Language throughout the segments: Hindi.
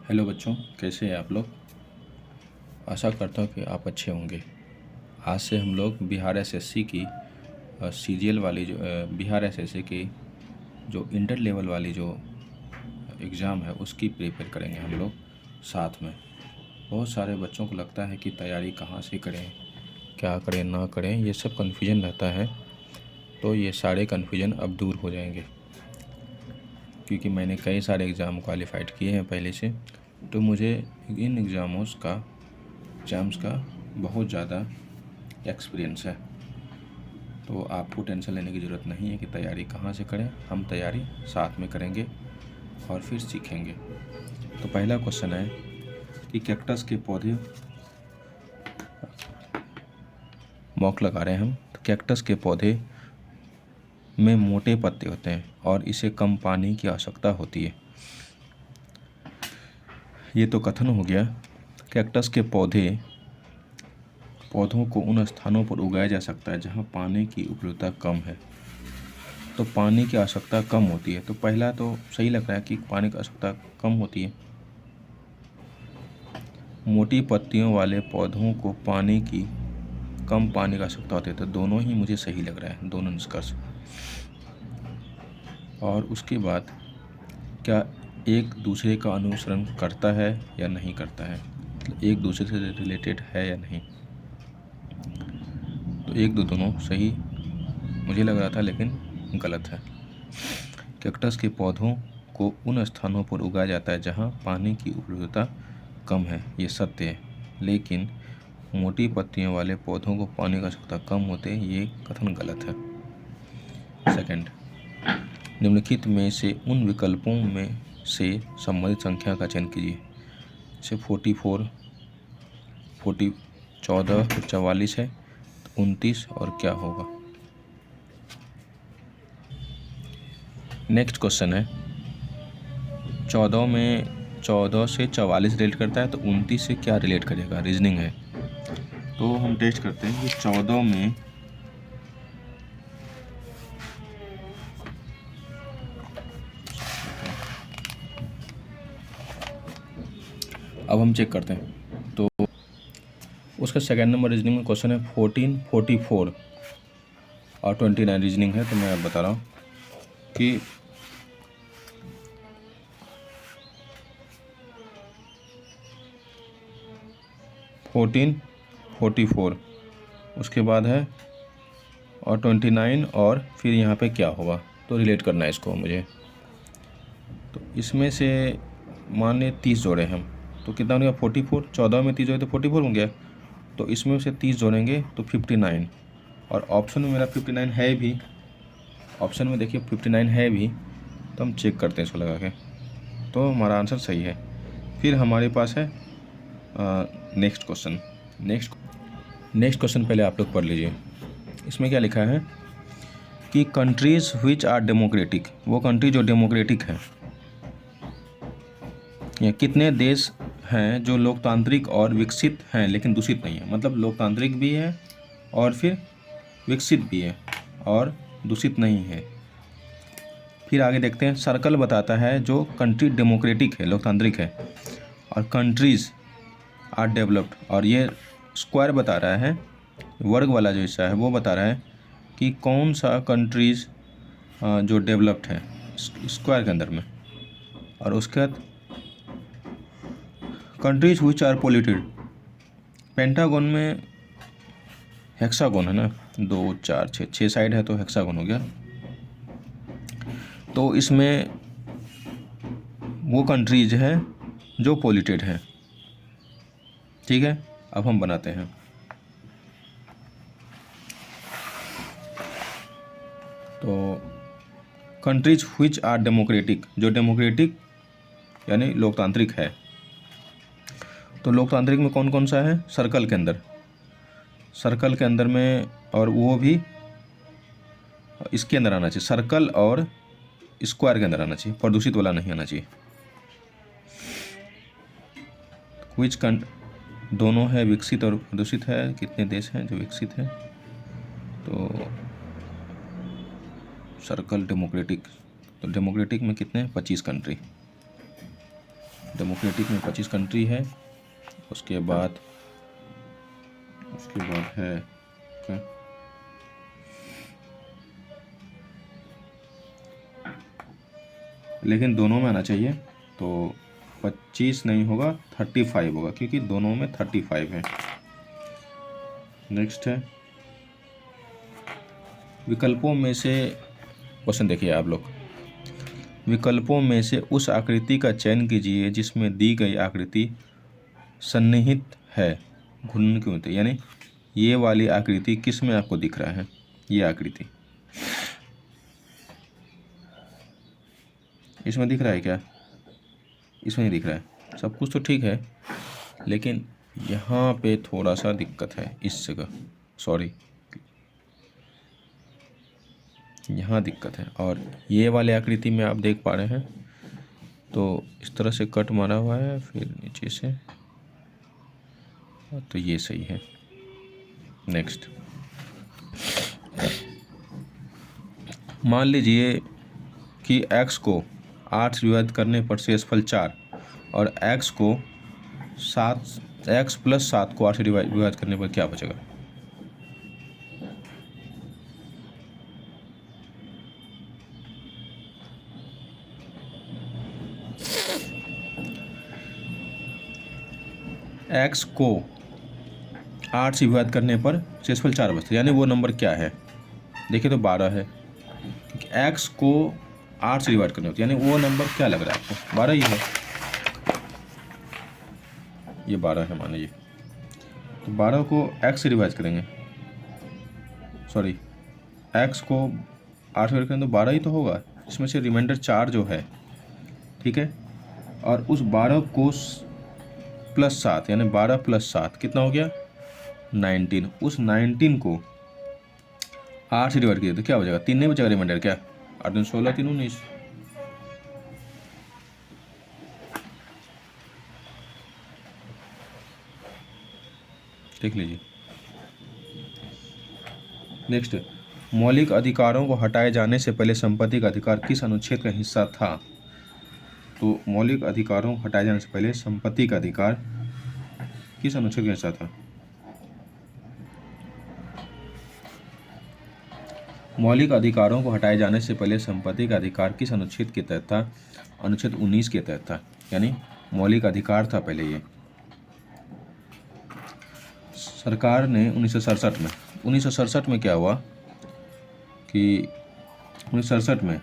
हेलो बच्चों, कैसे हैं आप लोग। आशा करता हूँ कि आप अच्छे होंगे। आज से हम लोग बिहार एसएससी की सीजीएल वाली जो बिहार एसएससी की जो इंटर लेवल वाली जो एग्ज़ाम है उसकी प्रिपेयर करेंगे हम लोग साथ में। बहुत सारे बच्चों को लगता है कि तैयारी कहाँ से करें, क्या करें ना करें, ये सब कन्फ्यूजन रहता है। तो ये सारे कन्फ्यूजन अब दूर हो जाएंगे, क्योंकि मैंने कई सारे एग्ज़ाम क्वालिफाइड किए हैं पहले से। तो मुझे इन एग्ज़ाम्स का बहुत ज़्यादा एक्सपीरियंस है। तो आपको टेंशन लेने की ज़रूरत नहीं है कि तैयारी कहाँ से करें। हम तैयारी साथ में करेंगे और फिर सीखेंगे। तो पहला क्वेश्चन है कि कैक्टस के पौधे, मॉक लगा रहे हैं हम। तो कैक्टस के पौधे में मोटे पत्ते होते हैं और इसे कम पानी की आवश्यकता होती है। ये तो कथन हो गया। कैक्टस के पौधों को उन स्थानों पर उगाया जा सकता है जहाँ पानी की उपलब्धता कम है। तो पानी की आवश्यकता कम होती है, तो पहला तो सही लग रहा है कि पानी की आवश्यकता कम होती है। मोटी पत्तियों वाले पौधों को कम पानी की आवश्यकता होती है, तो दोनों ही मुझे सही लग रहा है, दोनों निष्कर्ष। और उसके बाद क्या एक दूसरे का अनुसरण करता है या नहीं करता है, मतलब एक दूसरे से रिलेटेड है या नहीं। तो एक दो दोनों सही मुझे लग रहा था, लेकिन गलत है। कैक्टस के पौधों को उन स्थानों पर उगाया जाता है जहाँ पानी की उपलब्धता कम है, ये सत्य है। लेकिन मोटी पत्तियों वाले पौधों को पानी की आवश्यकता कम होते हैं, ये कथन गलत है। सेकंड, निम्नलिखित में से उन विकल्पों में से संबंधित संख्या का चयन कीजिए। जैसे 44, 14, 44 है, 29 और क्या होगा। नेक्स्ट क्वेश्चन है 14 से 44 रिलेट करता है, तो 29 से क्या रिलेट करेगा, रीजनिंग है। तो हम टेस्ट करते हैं कि 14 में अब हम चेक करते हैं। तो उसका सेकंड नंबर रीजनिंग में क्वेश्चन है 14, 44 और 29 रीजनिंग है। तो मैं अब बता रहा हूँ कि 14, 44 उसके बाद है और 29 और फिर यहाँ पे क्या होगा, तो रिलेट करना है इसको मुझे। तो इसमें से मान लें 30 जोड़े हम, तो कितना हो गया 44। 14 में 30 जोड़े तो 44 हो गया। तो इसमें से 30 जोड़ेंगे तो 59, और ऑप्शन में मेरा 59 है भी। ऑप्शन में देखिए 59 है भी, तो हम चेक करते हैं इसको लगा के। तो हमारा आंसर सही है। फिर हमारे पास है नेक्स्ट क्वेश्चन। नेक्स्ट क्वेश्चन पहले आप लोग पढ़ लीजिए। इसमें क्या लिखा है कि कंट्रीज़ व्हिच आर डेमोक्रेटिक, वो कंट्री जो डेमोक्रेटिक है, या कितने देश हैं जो लोकतांत्रिक और विकसित हैं लेकिन दूषित नहीं है। मतलब लोकतांत्रिक भी है और फिर विकसित भी है और दूषित नहीं है। फिर आगे देखते हैं, सर्कल बताता है जो कंट्री डेमोक्रेटिक है, लोकतांत्रिक है, और कंट्रीज़ आर डेवलप्ड, और ये स्क्वायर बता रहा है, वर्ग वाला जो हिस्सा है वो बता रहा है कि कौन सा कंट्रीज़ जो डेवलप्ड है स्क्वायर के अंदर में। और उसके बाद countries which are polluted, pentagon में हेक्सागोन है ना, 2, 4, 6 साइड है तो हेक्सागोन हो गया। तो इसमें वो कंट्रीज है जो पोल्यूटेड है। ठीक है, अब हम बनाते हैं। तो कंट्रीज व्हिच आर डेमोक्रेटिक, जो डेमोक्रेटिक यानी लोकतांत्रिक है। तो लोकतांत्रिक में कौन कौन सा है, सर्कल के अंदर में, और वो भी इसके अंदर आना चाहिए, सर्कल और स्क्वायर के अंदर आना चाहिए, प्रदूषित वाला नहीं आना चाहिए। दोनों है विकसित और प्रदूषित है, कितने देश हैं जो विकसित हैं। तो सर्कल डेमोक्रेटिक, तो डेमोक्रेटिक में कितने, 25 कंट्री। डेमोक्रेटिक में 25 कंट्री है। उसके बाद है क्या, लेकिन दोनों में आना चाहिए, तो 25 नहीं होगा 35 होगा, क्योंकि दोनों में 35 है। नेक्स्ट है विकल्पों में से, क्वेश्चन देखिए आप लोग, विकल्पों में से उस आकृति का चयन कीजिए जिसमें दी गई आकृति सन्निहित है घूर्णन की होती, यानी ये वाली आकृति किस में आपको दिख रहा है, ये आकृति इसमें दिख रहा है क्या, इसमें नहीं दिख रहा है। सब कुछ तो ठीक है, लेकिन यहाँ पे थोड़ा सा दिक्कत है इस जगह, सॉरी यहाँ दिक्कत है। और ये वाले आकृति में आप देख पा रहे हैं, तो इस तरह से कट मारा हुआ है, फिर नीचे से, तो ये सही है। नेक्स्ट, मान लीजिए कि x को 8 से विभाजित करने पर शेषफल 4 और x को 7 x + 7 को 8 से विभाजित करने पर क्या बचेगा। x को 8 से विभाजित करने पर शेषफल 4 बचता है, यानी वो नंबर क्या है, देखिए तो 12 है। x को 8 से डिवाइड करनी होती है, यानी वो नंबर क्या लग रहा है आपको, 12 ही है, ये 12 है मान लीजिए। तो 12 को x से डिवाइड करेंगे, सॉरी x को 8 से डिवाइड करेंगे तो 12 ही तो होगा, इसमें से रिमाइंडर 4 जो है, ठीक है। और उस 12 को +7, यानी 12 + 7 कितना हो गया 19, उस 19 को 8 से डिवाइड किया तो क्या हो जाएगा, 3 नहीं बचेगा रिमाइंडर, क्या 8 × 16 3 19। देख लीजिए। नेक्स्ट, मौलिक अधिकारों को हटाए जाने से पहले संपत्ति का अधिकार किस अनुच्छेद का हिस्सा था। तो मौलिक अधिकारों को हटाए जाने से पहले संपत्ति का अधिकार किस अनुच्छेद का हिस्सा था। मौलिक अधिकारों को हटाए जाने से पहले संपत्ति का अधिकार किस अनुच्छेद के तहत था, अनुच्छेद 19 के तहत था, यानी मौलिक अधिकार था पहले ये। सरकार ने 1967 में क्या हुआ कि 1967 में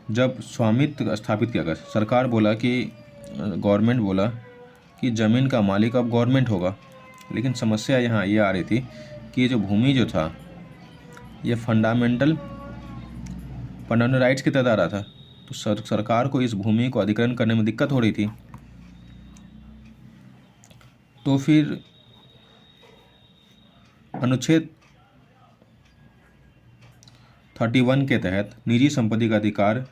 जब स्वामित्व स्थापित किया गया, सरकार बोला कि गवर्नमेंट बोला कि ज़मीन का मालिक अब गवर्नमेंट होगा, लेकिन समस्या यहाँ ये आ रही थी कि ये जो भूमि जो था ये फंडामेंटल राइट्स के तहत आ रहा था, तो सरकार को इस भूमि को अधिग्रहण करने में दिक्कत हो रही थी। तो फिर अनुच्छेद 31 के तहत निजी संपत्ति का अधिकार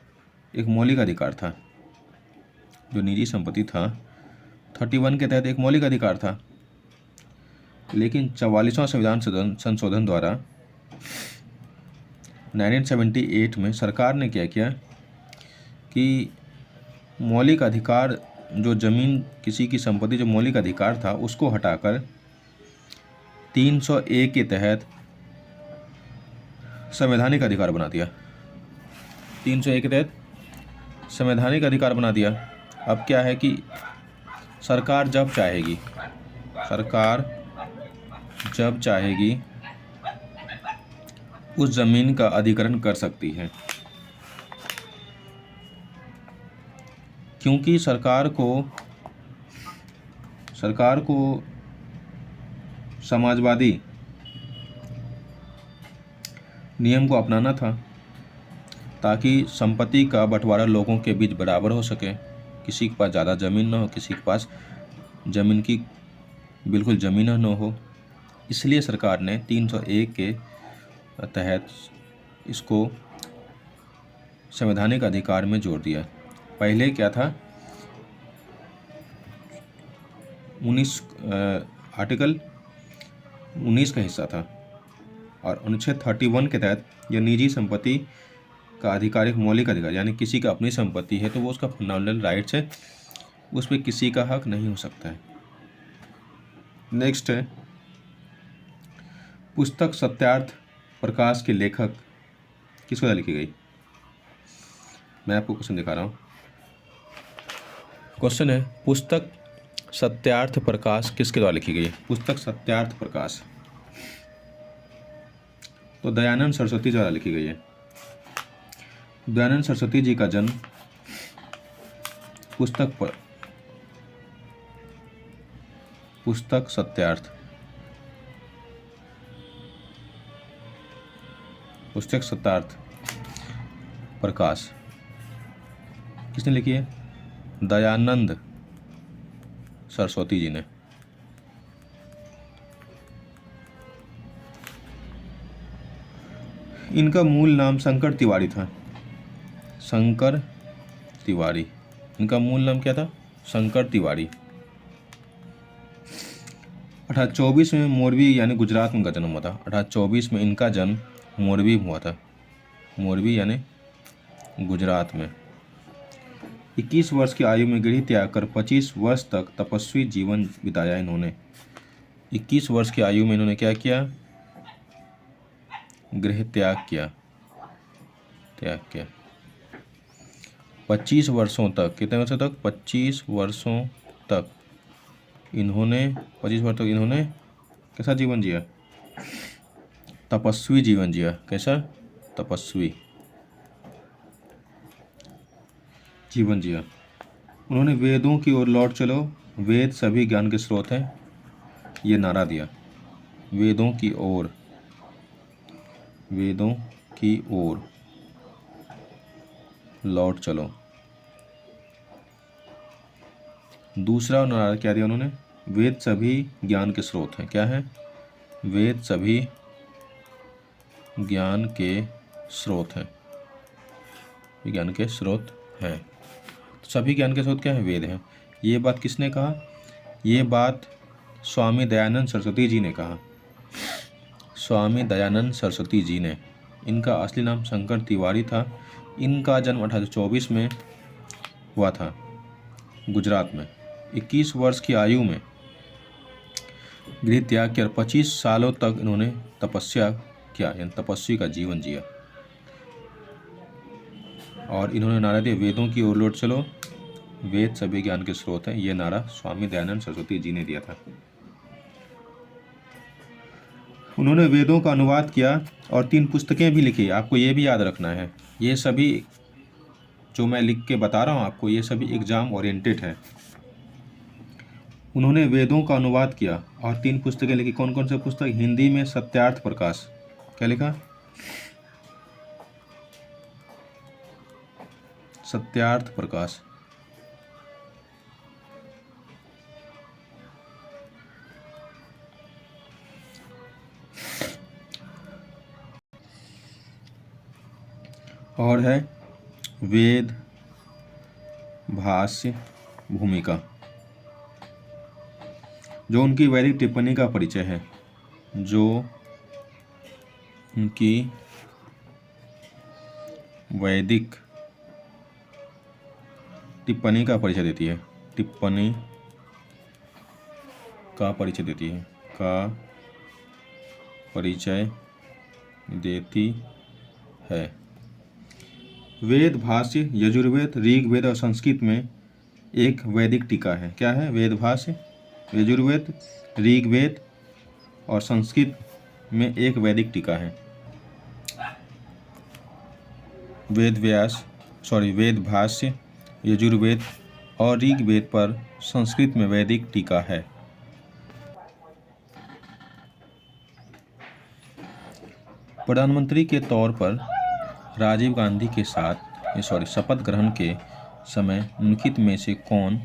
एक मौलिक अधिकार था, जो निजी संपत्ति था 31 के तहत एक मौलिक अधिकार था। लेकिन 44वां संविधान संशोधन द्वारा 1978 में सरकार ने क्या किया कि मौलिक अधिकार, जो ज़मीन किसी की संपत्ति जो मौलिक अधिकार था उसको हटाकर 301 के तहत संवैधानिक अधिकार बना दिया। 301 के तहत संवैधानिक अधिकार बना दिया। अब क्या है कि सरकार जब चाहेगी उस ज़मीन का अधिग्रहण कर सकती है, क्योंकि सरकार को समाजवादी नियम को अपनाना था ताकि संपत्ति का बंटवारा लोगों के बीच बराबर हो सके, किसी के पास ज़्यादा ज़मीन न हो, किसी के पास ज़मीन की बिल्कुल ज़मीन न हो। इसलिए सरकार ने 301 के तहत इसको संवैधानिक अधिकार में जोड़ दिया। पहले क्या था, आर्टिकल 19 का हिस्सा था, और अनुच्छेद 31 के तहत यह निजी संपत्ति का आधिकारिक मौलिक अधिकार, यानी किसी का अपनी संपत्ति है तो वो उसका फंडामेंटल राइट्स है, उस पर किसी का हक नहीं हो सकता है। नेक्स्ट है पुस्तक सत्यार्थ प्रकाश के लेखक किसके द्वारा लिखी गई। मैं आपको क्वेश्चन दिखा रहा हूँ। क्वेश्चन है पुस्तक सत्यार्थ प्रकाश किसके द्वारा लिखी गई है। पुस्तक सत्यार्थ प्रकाश तो दयानंद सरस्वती द्वारा लिखी गई है। दयानंद सरस्वती जी का जन्म पुस्तक सत्यार्थ प्रकाश किसने लिखी है। दयानंद सरस्वती जी ने। इनका मूल नाम शंकर तिवारी था। शंकर तिवारी, इनका मूल नाम क्या था। शंकर तिवारी। 1824 में मोरबी यानी गुजरात में इनका जन्म हुआ था। 1824 में इनका जन्म मोरबी में हुआ था। मोरबी यानी गुजरात में। 21 वर्ष की आयु में गृह त्याग कर 25 वर्ष तक तपस्वी जीवन बिताया इन्होंने। 21 वर्ष की आयु में इन्होंने क्या किया। गृह त्याग किया। 25 वर्षों तक, कितने वर्षों तक। 25 वर्षों तक इन्होंने कैसा जीवन जिया। तपस्वी जीवन जिया। कैसा। तपस्वी जीवन जिया। उन्होंने वेदों की ओर लौट चलो, वेद सभी ज्ञान के स्रोत हैं, ये नारा दिया। वेदों की ओर लौट चलो। दूसरा नारा क्या दिया उन्होंने। वेद सभी ज्ञान के स्रोत हैं। क्या है। वेद सभी ज्ञान के स्रोत हैं। ज्ञान के स्रोत हैं। सभी ज्ञान के स्रोत क्या है। वेद हैं। ये बात किसने कहा। ये बात स्वामी दयानंद सरस्वती जी ने कहा। स्वामी दयानंद सरस्वती जी ने। इनका असली नाम शंकर तिवारी था। इनका जन्म 1824 में हुआ था गुजरात में। 21 वर्ष की आयु में गृह त्याग किया। 25 सालों तक इन्होंने तपस्या किया, यानी तपस्वी का जीवन जिया। और इन्होंने नारा दिया वेदों की ओर लौट चलो, वेद सभी ज्ञान के स्रोत हैं। ये नारा स्वामी दयानंद सरस्वती जी ने दिया था। उन्होंने वेदों का अनुवाद किया और 3 पुस्तकें भी लिखी। आपको ये भी याद रखना है, ये सभी जो मैं लिख के बता रहा हूँ आपको, ये सभी एग्जाम ओरिएंटेड है। उन्होंने वेदों का अनुवाद किया और 3 पुस्तकें लिखी। कौन कौन से पुस्तक। हिंदी में सत्यार्थ प्रकाश। क्या लिखा। सत्यार्थ प्रकाश। और है वेद भाष्य भूमिका, जो उनकी वैदिक टिप्पणी का परिचय है। जो उनकी वैदिक टिप्पणी का परिचय देती है। टिप्पणी का परिचय देती है। का परिचय देती है। वेद भाष्य यजुर्वेद ऋग्वेद और संस्कृत में एक वैदिक टीका है। क्या है। वेद भाष्य यजुर्वेद ऋग्वेद और संस्कृत में एक वैदिक टीका है। वेद भाष्य यजुर्वेद और ऋग्वेद पर संस्कृत में वैदिक टीका है। प्रधानमंत्री के तौर पर राजीव गांधी के साथ शपथ ग्रहण के समय निम्नलिखित में से कौन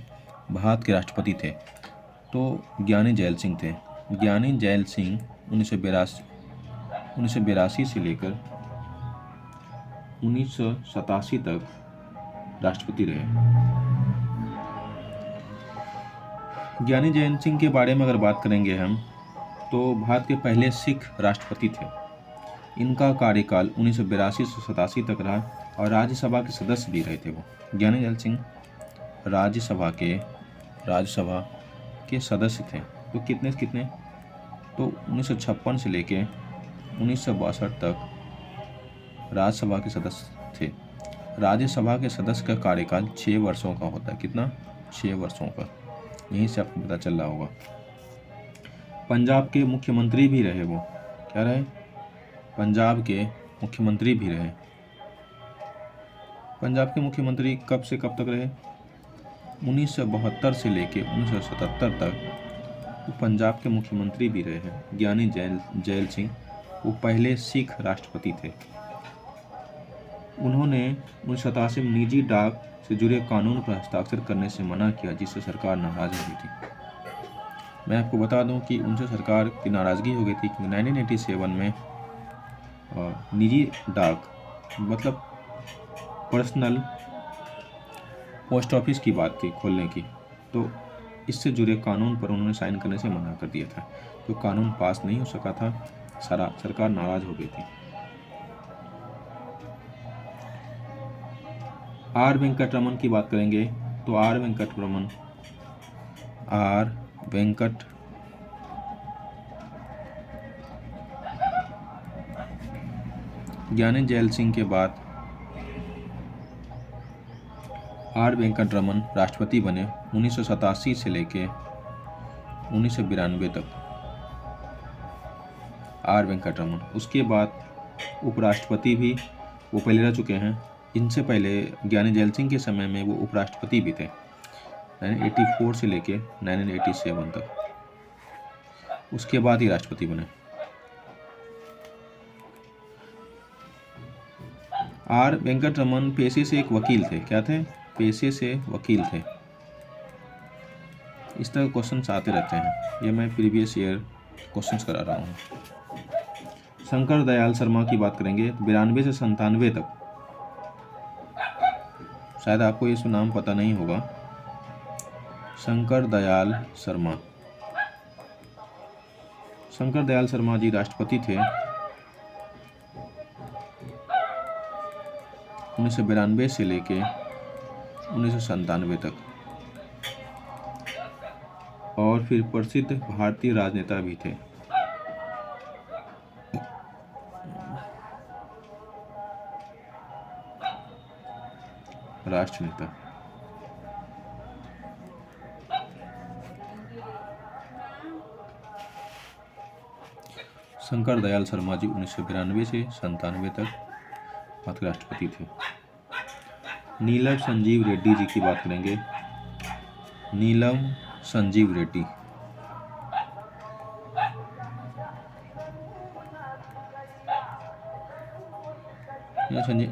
भारत के राष्ट्रपति थे। तो ज्ञानी जैल सिंह थे। ज्ञानी जैल सिंह 1982 से लेकर 1987 तक राष्ट्रपति रहे। ज्ञानी जैल सिंह के बारे में अगर बात करेंगे हम, तो भारत के पहले सिख राष्ट्रपति थे। इनका कार्यकाल 1982 से 87 तक रहा और राज्यसभा के सदस्य भी रहे थे वो। ज्ञानी जैल सिंह राज्यसभा के सदस्य थे। तो कितने कितने तो 1956 से लेके 1962 तक राज्यसभा के सदस्य थे। राज्यसभा के सदस्य का कार्यकाल 6 वर्षों का होता है। कितना? 6 वर्षों का। यहीं से आपको पता चल रहा होगा। पंजाब के मुख्यमंत्री भी रहे वो। क्या रहे? पंजाब के मुख्यमंत्री भी रहे। पंजाब के मुख्यमंत्री कब से कब तक रहे? 1972 से लेके 1977 तक वो पंजाब के मुख्यमंत्री भी रहे हैं। ज्ञानी जैल सिंह वो पहले सिख राष्ट्रपति थे। उन्होंने 1987 में निजी डाक से जुड़े कानून पर हस्ताक्षर करने से मना किया, जिससे सरकार नाराज हो गई थी। मैं आपको बता दूं कि उनसे सरकार की नाराज़गी हो गई थी कि 1987 में निजी डाक मतलब पर्सनल पोस्ट ऑफिस की बात थी खोलने की, तो इससे जुड़े कानून पर उन्होंने साइन करने से मना कर दिया था। तो कानून पास नहीं हो सका था, सरकार नाराज हो गई थी। आर वेंकटरमन की बात करेंगे तो आर वेंकट ज्ञानी जैल सिंह के बाद आर वेंकटरमन राष्ट्रपति बने 1987 से लेके 1992 तक। आर वेंकटरमन उसके बाद उपराष्ट्रपति भी वो पहले रह चुके हैं। इनसे पहले ज्ञानी जैल सिंह के समय में वो उपराष्ट्रपति भी थे 1984 से लेके 1987 तक। उसके बाद ही राष्ट्रपति बने। आर वेंकटरमन पेशे से एक वकील थे। क्या थे? पेशे से वकील थे। इस तरह क्वेश्चंस आते रहते हैं, ये मैं प्रीवियस ईयर क्वेश्चंस करा रहा हूँ। शंकर दयाल शर्मा की बात करेंगे 92 से 97 तक। शायद आपको ये नाम पता नहीं होगा, शंकर दयाल शर्मा। शंकर दयाल शर्मा जी राष्ट्रपति थे 1992 से लेके 1997 तक और फिर प्रसिद्ध भारतीय राजनेता भी थे। राष्ट्र नेता। शंकर दयाल शर्मा जी 1992 से 97 तक भारत के राष्ट्रपति थे। नीलम संजीव रेड्डी जी की बात करेंगे। नीलम संजीव रेड्डी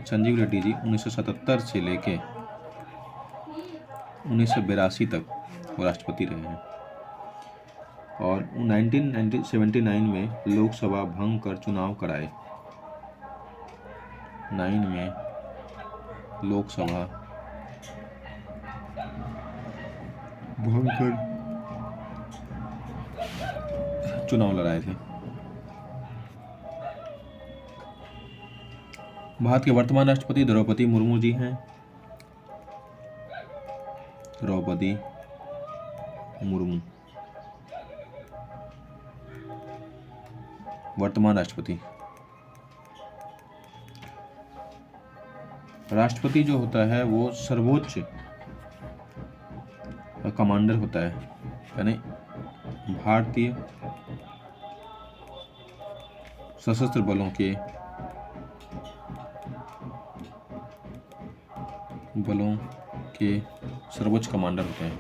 संजीव रेड्डी जी 1977 से लेके 1982 तक वो राष्ट्रपति रहे हैं और 1979 में लोकसभा भंग कर चुनाव कराए। 9 में लोकसभा भंग कर चुनाव लड़ाए थे। भारत के वर्तमान राष्ट्रपति द्रौपदी मुर्मू जी हैं। द्रौपदी मुर्मू वर्तमान राष्ट्रपति। राष्ट्रपति जो होता है वो सर्वोच्च कमांडर होता है, यानी भारतीय सशस्त्र बलों के सर्वोच्च कमांडर होते हैं।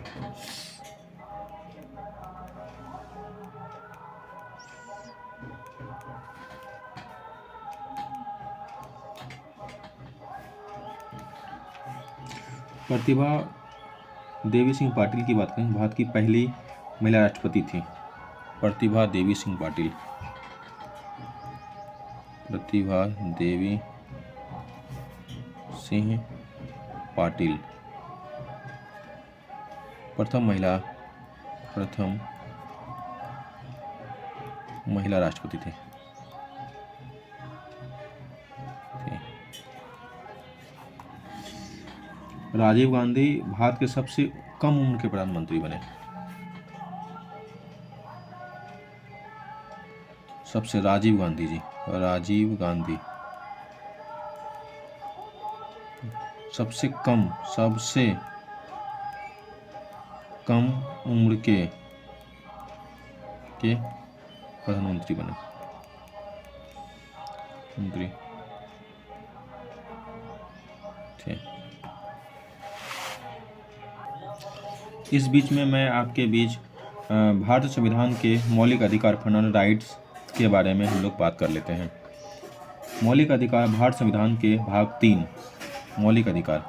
प्रतिभा देवी सिंह पाटिल की बात करें, भारत की पहली महिला राष्ट्रपति थी। प्रतिभा देवी सिंह पाटिल। प्रतिभा देवी सिंह पाटिल प्रथम महिला राष्ट्रपति थे। राजीव गांधी भारत के सबसे कम उम्र के प्रधानमंत्री बने। राजीव गांधी जी, राजीव गांधी सबसे कम उम्र के प्रधानमंत्री बने। इस बीच में मैं आपके बीच भारत संविधान के मौलिक अधिकार फंडामेंटल राइट्स के बारे में हम लोग बात कर लेते हैं। मौलिक अधिकार, भारत संविधान के भाग 3 मौलिक अधिकार।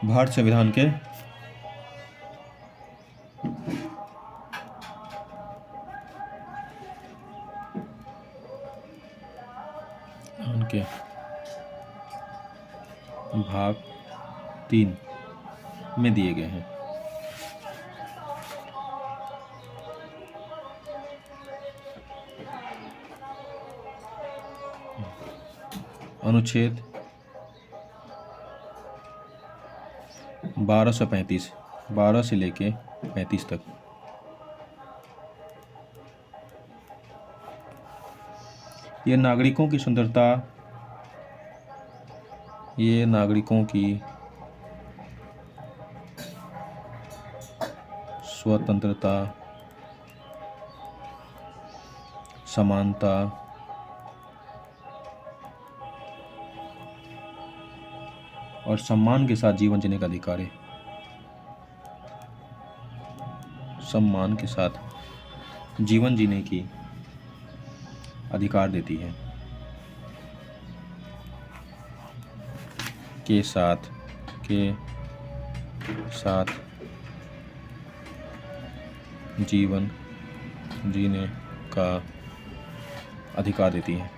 भारत संविधान के भाग 3 में दिए गए हैं। अनुच्छेद 12 से लेके 35 तक। ये नागरिकों की सुंदरता, ये नागरिकों की स्वतंत्रता, समानता और सम्मान के साथ जीवन जीने का अधिकार है। सम्मान के साथ जीवन जीने की अधिकार देती है। के साथ जीवन जीने का अधिकार देती है।